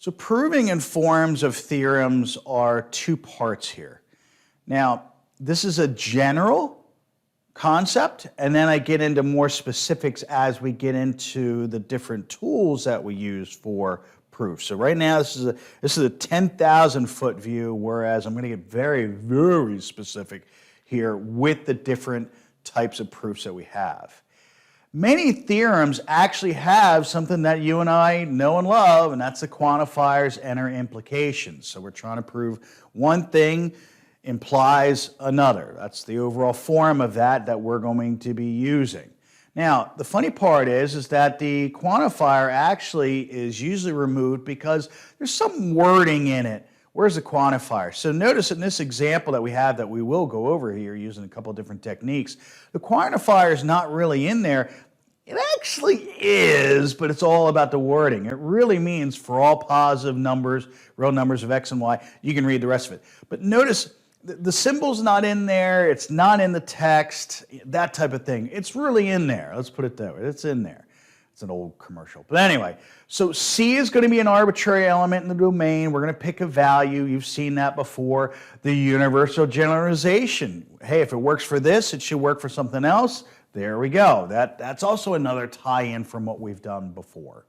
So proving and forms of theorems are two parts here. Now, this is a general concept, and then I get into more specifics as we get into the different tools that we use for proof. So right now, this is a 10,000 foot view, whereas I'm going to get very, very specific here with the different types of proofs that we have. Many theorems actually have something that you and I know and love, and that's the quantifiers and our implications. So we're trying to prove one thing implies another. That's the overall form of that we're going to be using. Now, the funny part is that the quantifier actually is usually removed because there's some wording in it. Where's the quantifier? So notice in this example that we have that we will go over here using a couple of different techniques, the quantifier is not really in there. It actually is, but it's all about the wording. It really means for all positive numbers, real numbers of x and y, you can read the rest of it. But notice the symbol's not in there, it's not in the text, that type of thing. It's really in there. Let's put it that way. It's in there. It's an old commercial. But anyway, so C is going to be an arbitrary element in the domain. We're going to pick a value. You've seen that before. The universal generalization. Hey, if it works for this, it should work for something else. There we go. That's also another tie-in from what we've done before.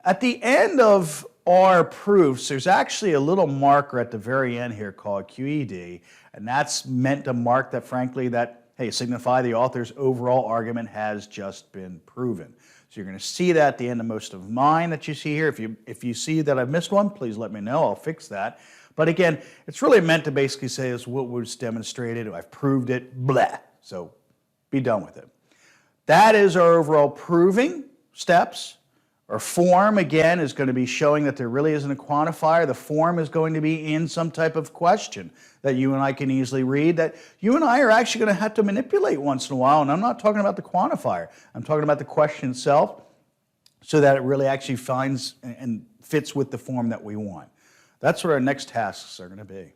At the end of our proofs, there's actually a little marker at the very end here called QED, and that's meant to mark that, frankly, hey, signify the author's overall argument has just been proven. So you're going to see that at the end of most of mine that you see here. If you see that I've missed one, please let me know. I'll fix that. But again, it's really meant to basically say this is what was demonstrated. I've proved it, blah. So be done with it. That is our overall proving steps. Our form, again, is going to be showing that there really isn't a quantifier. The form is going to be in some type of question that you and I can easily read, that you and I are actually going to have to manipulate once in a while. And I'm not talking about the quantifier. I'm talking about the question itself so that it really actually finds and fits with the form that we want. That's what our next tasks are going to be.